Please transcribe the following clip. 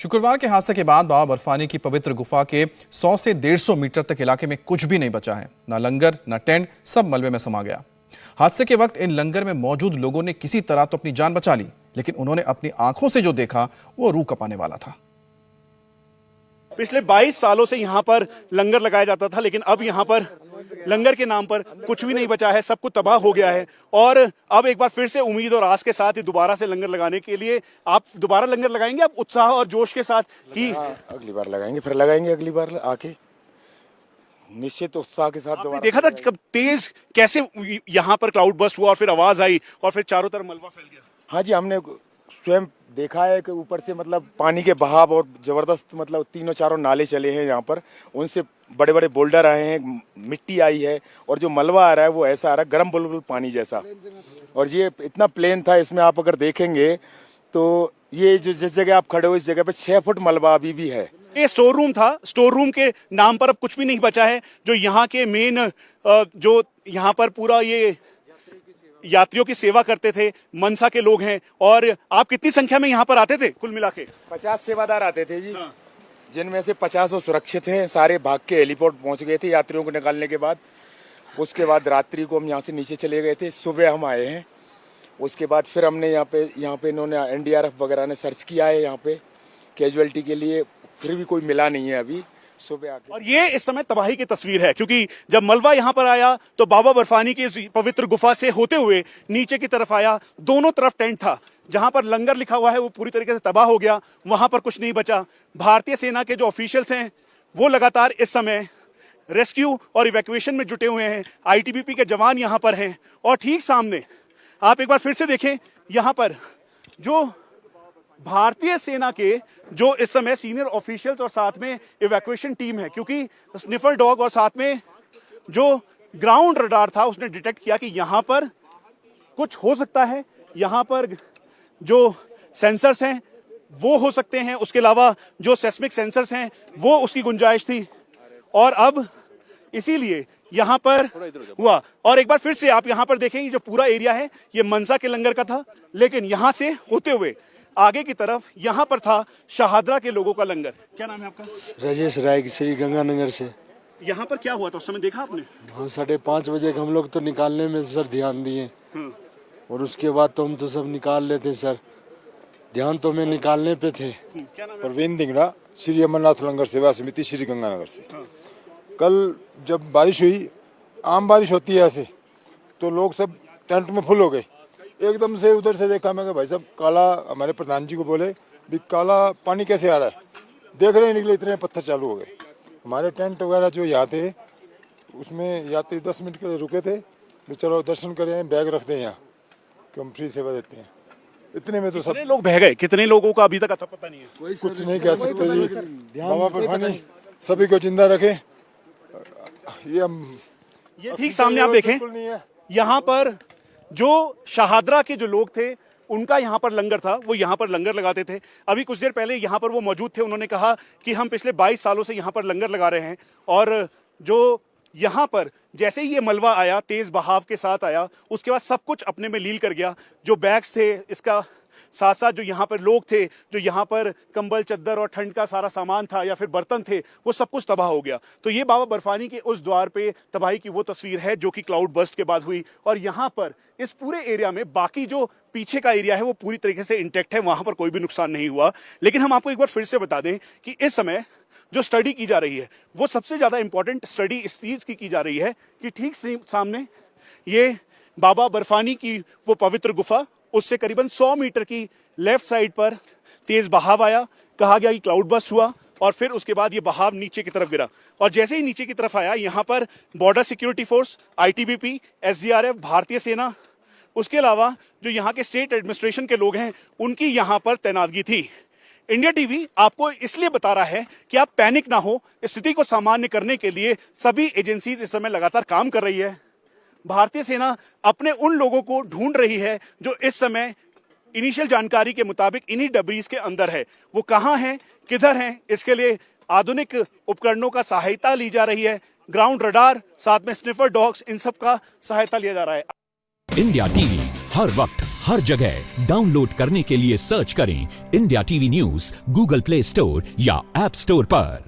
शुक्रवार के हादसे के बाद बाबा बर्फानी की पवित्र गुफा के 100 से 150 मीटर तक इलाके में कुछ भी नहीं बचा है। ना लंगर, ना टेंट, सब मलबे में समा गया। हादसे के वक्त इन लंगर में मौजूद लोगों ने किसी तरह तो अपनी जान बचा ली, लेकिन उन्होंने अपनी आंखों से जो देखा वो रूह कपाने वाला था। पिछले 22 सालों से यहाँ पर लंगर लगाया जाता था, लेकिन अब यहाँ पर लंगर के नाम पर कुछ भी नहीं बचा है, सब कुछ तबाह हो गया है। और अब एक बार फिर से उम्मीद और आस के साथ ही दोबारा से लंगर लगाने के लिए आप दोबारा लंगर लगाएंगे, आप उत्साह और जोश के साथ कि अगली बार लगाएंगे, फिर लगाएंगे अगली बार आके निश्चित उत्साह के साथ दोबारा। देखा था कब तेज कैसे यहाँ पर क्लाउड बस्ट हुआ और फिर आवाज आई और फिर चारों तरफ मलबा फैल गया। हाँ जी, हमने स्वयं देखा है कि ऊपर से मतलब पानी के बहाव और जबरदस्त मतलब तीनों चारों नाले चले हैं यहाँ पर, उनसे बड़े बड़े बोल्डर आए हैं, मिट्टी आई है और जो मलबा आ रहा है वो ऐसा आ रहा है गर्म बुलबुल पानी जैसा। और ये इतना प्लेन था, इसमें आप अगर देखेंगे तो ये जो जिस जगह आप खड़े हो इस जगह पे 6 फुट मलबा अभी भी है। ये स्टोर रूम था, स्टोर रूम के नाम पर अब कुछ भी नहीं बचा है। जो यहाँ के मेन जो यहाँ पर पूरा ये यात्रियों की सेवा करते थे, मनसा के लोग हैं। और आप कितनी संख्या में यहाँ पर आते थे कुल मिला के? 50 सेवादार आते थे जी। हाँ। जिनमें से 50 सुरक्षित हैं, सारे भाग के हेलीपोर्ट पहुंच गए थे यात्रियों को निकालने के बाद। उसके बाद रात्रि को हम यहाँ से नीचे चले गए थे, सुबह हम आए हैं। उसके बाद फिर हमने यहाँ पे इन्होंने NDRF वगैरह ने सर्च किया है यहाँ पे कैजुअलिटी के लिए, फिर भी कोई मिला नहीं है अभी सुबह आके। और ये इस समय तबाही की तस्वीर है, क्योंकि जब मलबा यहाँ पर आया तो बाबा बर्फानी की इस पवित्र गुफा से होते हुए नीचे की तरफ आया। दोनों तरफ टेंट था, जहां पर लंगर लिखा हुआ है वो पूरी तरीके से तबाह हो गया, वहां पर कुछ नहीं बचा। भारतीय सेना के जो ऑफिशियल्स हैं वो लगातार इस समय रेस्क्यू और इवैक्यूएशन में जुटे हुए हैं। ITBP के जवान यहाँ पर हैं और ठीक सामने आप एक बार फिर से देखें, यहाँ पर जो भारतीय सेना के जो इस समय सीनियर ऑफिशियल्स और साथ में इवैक्यूएशन टीम है, क्योंकि स्निफर डॉग और साथ में जो ग्राउंड रडार था उसने डिटेक्ट किया कि यहाँ पर कुछ हो सकता है। यहाँ पर जो सेंसर्स हैं वो हो सकते हैं, उसके अलावा जो सेस्मिक सेंसर्स हैं वो उसकी गुंजाइश थी। और अब इसीलिए यहाँ पर हुआ। और एक बार फिर से आप यहाँ पर देखें, जो पूरा एरिया है ये मनसा के लंगर का था, लेकिन यहाँ से होते हुए आगे की तरफ यहाँ पर था शाहदरा के लोगों का लंगर। क्या नाम है आपका? राजेश राय, श्री गंगानगर से। यहाँ पर क्या हुआ था उस समय, देखा आपने? हाँ, 5:30 बजे हम लोग तो निकालने में सर ध्यान दिए और उसके बाद तो हम तो सब निकाल लेते सर, ध्यान तो मैं निकालने पे थे। प्रवीण दिंगड़ा, श्री अमरनाथ लंगर सेवा समिति, श्री गंगानगर से। कल जब बारिश हुई, आम बारिश होती है ऐसे, तो लोग सब टेंट में फुल हो गए। एकदम से उधर से देखा, मैं भाई साहब काला, हमारे प्रधान जी को बोले भी काला पानी कैसे आ रहा है, देख रहे निकले इतने पत्थर चालू हो गए। हमारे टेंट वगैरह जो यहाँ थे उसमें यात्री 10 मिनट के लिए रुके थे, भी चलो दर्शन करें, बैग रख दें यहाँ कि हम फ्री सेवा देते हैं। इतने में तो सब लोग बह गए। कितने लोगों का अभी तक अता पता नहीं है, कुछ नहीं कह सकते जी। बाबा बर्फानी सभी को जिंदा रखे। ये ठीक सामने आप देखें, यहाँ पर जो शाहदरा के जो लोग थे उनका यहाँ पर लंगर था, वो यहाँ पर लंगर लगाते थे। अभी कुछ देर पहले यहाँ पर वो मौजूद थे, उन्होंने कहा कि हम पिछले 22 सालों से यहाँ पर लंगर लगा रहे हैं। और जो यहाँ पर जैसे ही ये मलबा आया, तेज बहाव के साथ आया, उसके बाद सब कुछ अपने में लील कर गया। जो बैग्स थे, इसका साथ साथ जो यहाँ पर लोग थे, जो यहाँ पर कंबल, चद्दर और ठंड का सारा सामान था या फिर बर्तन थे, वो सब कुछ तबाह हो गया। तो ये बाबा बर्फानी के उस द्वार पे तबाही की वो तस्वीर है जो कि क्लाउड बस्ट के बाद हुई। और यहाँ पर इस पूरे एरिया में बाकी जो पीछे का एरिया है वो पूरी तरीके से इंटैक्ट है, वहां पर कोई भी नुकसान नहीं हुआ। लेकिन हम आपको एक बार फिर से बता दें कि इस समय जो स्टडी की जा रही है वो सबसे ज्यादा इंपॉर्टेंट स्टडी इस चीज की जा रही है कि ठीक सामने ये बाबा बर्फानी की वो पवित्र गुफा, उससे करीबन 100 मीटर की लेफ्ट साइड पर तेज बहाव आया, कहा गया कि क्लाउड बस्ट हुआ और फिर उसके बाद ये बहाव नीचे की तरफ गिरा। और जैसे ही नीचे की तरफ आया, यहाँ पर border security force, ITBP, SDRF, भारतीय सेना, उसके अलावा जो यहाँ के स्टेट एडमिनिस्ट्रेशन के लोग हैं उनकी यहाँ पर तैनातगी थी। इंडिया टीवी आपको इसलिए बता रहा है कि आप पैनिक ना हो। स्थिति को सामान्य करने के लिए सभी एजेंसीज इस समय लगातार काम कर रही है। भारतीय सेना अपने उन लोगों को ढूंढ रही है जो इस समय इनिशियल जानकारी के मुताबिक इन्हीं डबरीज के अंदर है। वो कहां हैं, किधर हैं, इसके लिए आधुनिक उपकरणों का सहायता ली जा रही है। ग्राउंड रडार, साथ में स्निफर डॉग्स, इन सब का सहायता लिया जा रहा है। इंडिया टीवी हर वक्त हर जगह डाउनलोड करने के लिए सर्च करें India TV news Google play store या ऐप स्टोर पर।